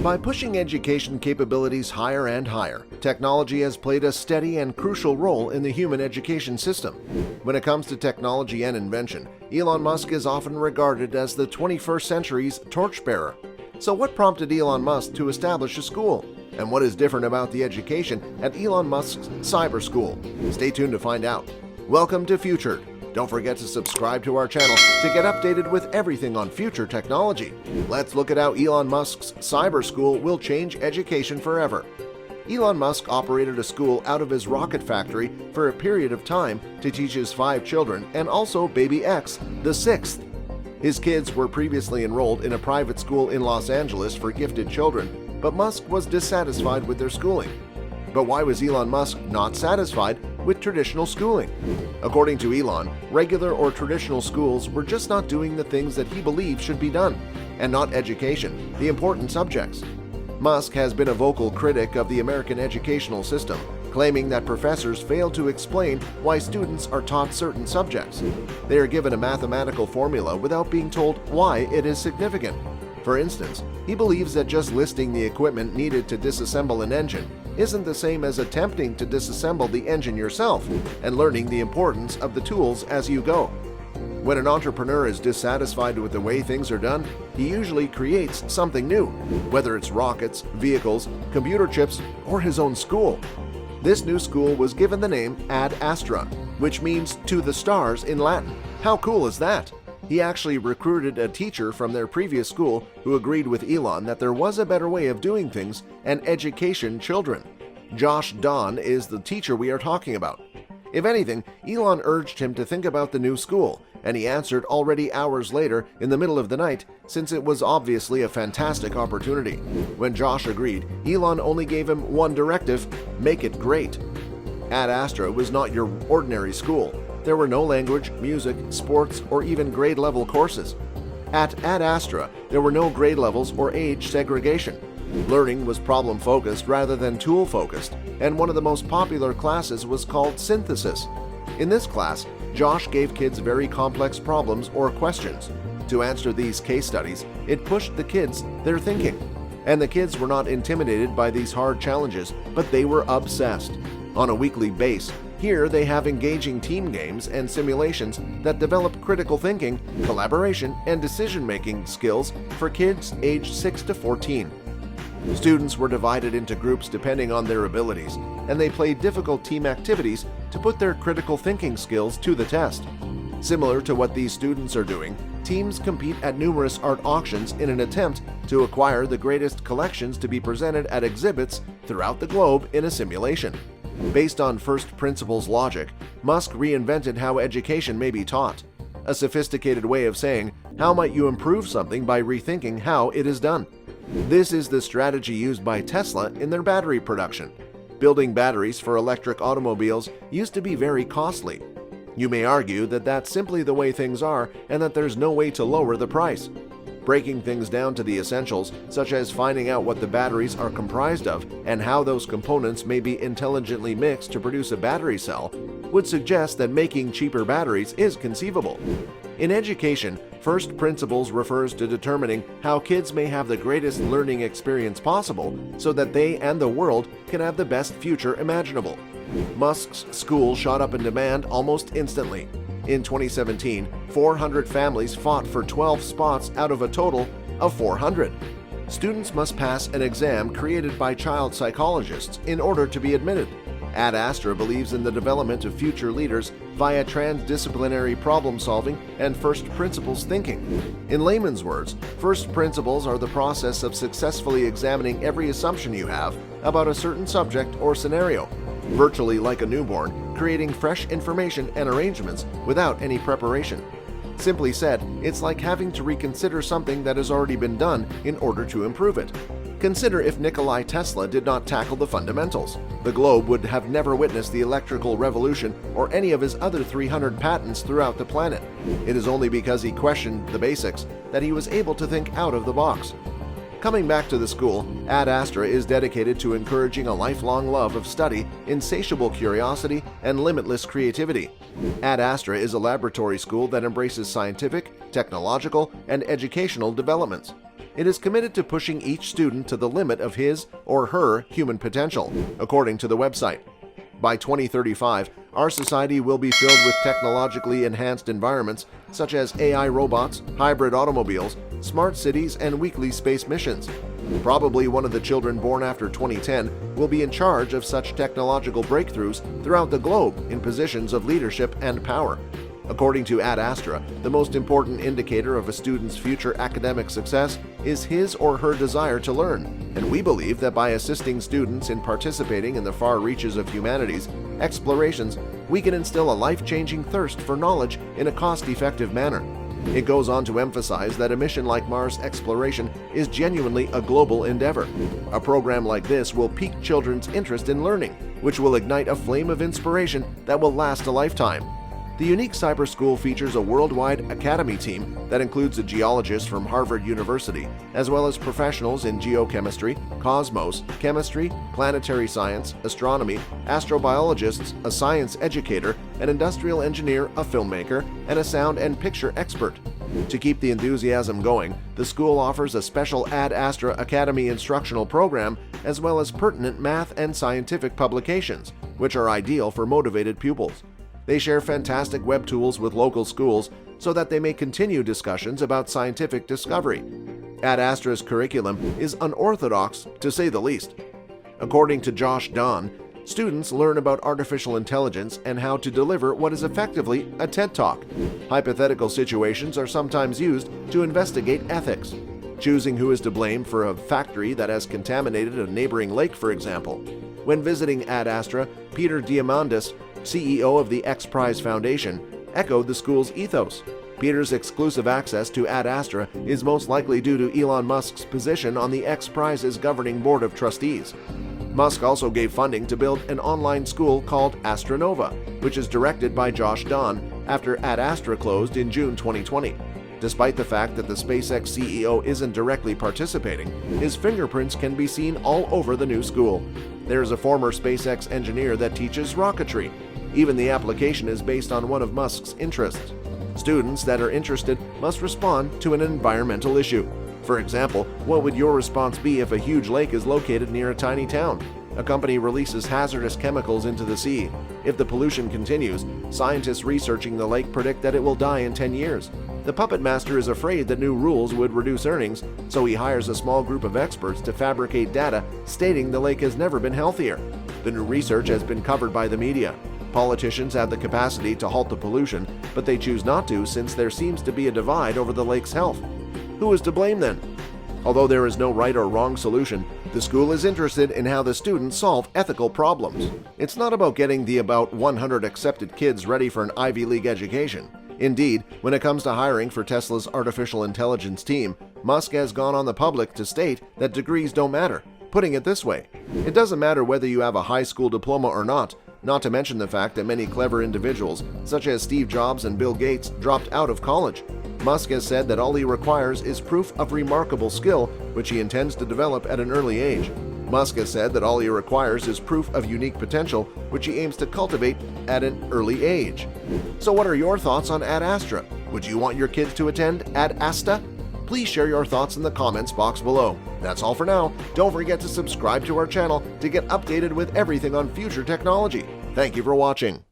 By pushing education capabilities higher and higher, technology has played a steady and crucial role in the human education system. When it comes to technology and invention, Elon Musk is often regarded as the 21st century's torchbearer. So what prompted Elon Musk to establish a school? And what is different about the education at Elon Musk's Cyberschool? Stay tuned to find out. Welcome to Futured. Don't forget to subscribe to our channel to get updated with everything on future technology. Let's look at how Elon Musk's Cyberschool will change education forever. Elon Musk operated a school out of his rocket factory for a period of time to teach his 5 children and also baby X, the 6th. His kids were previously enrolled in a private school in Los Angeles for gifted children, but Musk was dissatisfied with their schooling. But why was Elon Musk not satisfied with traditional schooling? According to Elon, regular or traditional schools were just not doing the things that he believed should be done, and not education, the important subjects. Musk has been a vocal critic of the American educational system, claiming that professors fail to explain why students are taught certain subjects. They are given a mathematical formula without being told why it is significant. For instance, he believes that just listing the equipment needed to disassemble an engine isn't the same as attempting to disassemble the engine yourself and learning the importance of the tools as you go. When an entrepreneur is dissatisfied with the way things are done, he usually creates something new, whether it's rockets, vehicles, computer chips, or his own school. This new school was given the name Ad Astra, which means to the stars in Latin. How cool is that? He actually recruited a teacher from their previous school who agreed with Elon that there was a better way of doing things and education children. Josh Don is the teacher we are talking about. If anything, Elon urged him to think about the new school, and he answered already hours later in the middle of the night, since it was obviously a fantastic opportunity. When Josh agreed, Elon only gave him one directive: make it great. Ad Astra was not your ordinary school. There were no language, music, sports, or even grade-level courses. At Ad Astra, there were no grade levels or age segregation. Learning was problem-focused rather than tool-focused, and one of the most popular classes was called Synthesis. In this class, Josh gave kids very complex problems or questions. To answer these case studies, it pushed the kids their thinking. And the kids were not intimidated by these hard challenges, but they were obsessed. On a weekly basis, here they have engaging team games and simulations that develop critical thinking, collaboration, and decision-making skills for kids aged 6 to 14. Students were divided into groups depending on their abilities, and they played difficult team activities to put their critical thinking skills to the test. Similar to what these students are doing, teams compete at numerous art auctions in an attempt to acquire the greatest collections to be presented at exhibits throughout the globe in a simulation. Based on first principles logic, Musk reinvented how education may be taught. A sophisticated way of saying, how might you improve something by rethinking how it is done? This is the strategy used by Tesla in their battery production. Building batteries for electric automobiles used to be very costly. You may argue that that's simply the way things are and that there's no way to lower the price. Breaking things down to the essentials, such as finding out what the batteries are comprised of and how those components may be intelligently mixed to produce a battery cell, would suggest that making cheaper batteries is conceivable. In education, first principles refers to determining how kids may have the greatest learning experience possible so that they and the world can have the best future imaginable. Musk's school shot up in demand almost instantly. In 2017, 400 families fought for 12 spots out of a total of 400. Students must pass an exam created by child psychologists in order to be admitted. Ad Astra believes in the development of future leaders via transdisciplinary problem solving and first principles thinking. In layman's words, first principles are the process of successfully examining every assumption you have about a certain subject or scenario, virtually like a newborn, creating fresh information and arrangements without any preparation. Simply said, it's like having to reconsider something that has already been done in order to improve it. Consider if Nikola Tesla did not tackle the fundamentals. The globe would have never witnessed the electrical revolution or any of his other 300 patents throughout the planet. It is only because he questioned the basics that he was able to think out of the box. Coming back to the school, Ad Astra is dedicated to encouraging a lifelong love of study, insatiable curiosity, and limitless creativity. Ad Astra is a laboratory school that embraces scientific, technological, and educational developments. it is committed to pushing each student to the limit of his or her human potential, according to the website. By 2035, our society will be filled with technologically enhanced environments such as AI robots, hybrid automobiles, smart cities, and weekly space missions. Probably one of the children born after 2010 will be in charge of such technological breakthroughs throughout the globe in positions of leadership and power. According to Astra, the most important indicator of a student's future academic success is his or her desire to learn, and we believe that by assisting students in participating in the far reaches of humanity's explorations, we can instill a life-changing thirst for knowledge in a cost-effective manner. It goes on to emphasize that a mission like Mars exploration is genuinely a global endeavor. A program like this will pique children's interest in learning, which will ignite a flame of inspiration that will last a lifetime. The unique Cyberschool features a worldwide academy team that includes a geologist from Harvard University, as well as professionals in geochemistry, cosmos, chemistry, planetary science, astronomy, astrobiologists, a science educator, an industrial engineer, a filmmaker, and a sound and picture expert. To keep the enthusiasm going, the school offers a special Astra Academy instructional program, as well as pertinent math and scientific publications, which are ideal for motivated pupils. They share fantastic web tools with local schools so that they may continue discussions about scientific discovery. Astra's curriculum is unorthodox, to say the least. According to Josh Don, students learn about artificial intelligence and how to deliver what is effectively a TED Talk. Hypothetical situations are sometimes used to investigate ethics. Choosing who is to blame for a factory that has contaminated a neighboring lake, for example. When visiting Astra, Peter Diamandis, CEO of the X Prize Foundation, echoed the school's ethos. Peter's exclusive access to Astra is most likely due to Elon Musk's position on the X Prize's governing board of trustees. Musk also gave funding to build an online school called Astronova, which is directed by Josh Don after Astra closed in June 2020. Despite the fact that the SpaceX CEO isn't directly participating, his fingerprints can be seen all over the new school. There is a former SpaceX engineer that teaches rocketry. Even the application is based on one of Musk's interests. Students that are interested must respond to an environmental issue. For example, what would your response be if a huge lake is located near a tiny town? A company releases hazardous chemicals into the sea. If the pollution continues, scientists researching the lake predict that it will die in 10 years. The puppet master is afraid that new rules would reduce earnings, so he hires a small group of experts to fabricate data stating the lake has never been healthier. The new research has been covered by the media. Politicians have the capacity to halt the pollution, but they choose not to since there seems to be a divide over the lake's health. Who is to blame then? Although there is no right or wrong solution, the school is interested in how the students solve ethical problems. It's not about getting the about 100 accepted kids ready for an Ivy League education. Indeed, when it comes to hiring for Tesla's artificial intelligence team, Musk has gone on the public to state that degrees don't matter, putting it this way: it doesn't matter whether you have a high school diploma or not to mention the fact that many clever individuals, such as Steve Jobs and Bill Gates, dropped out of college. Musk has said that all he requires is proof of remarkable skill, which he intends to develop at an early age. Musk has said that all he requires is proof of unique potential, which he aims to cultivate at an early age. So what are your thoughts on Astra? Would you want your kids to attend Astra? Please share your thoughts in the comments box below. That's all for now. Don't forget to subscribe to our channel to get updated with everything on future technology. Thank you for watching.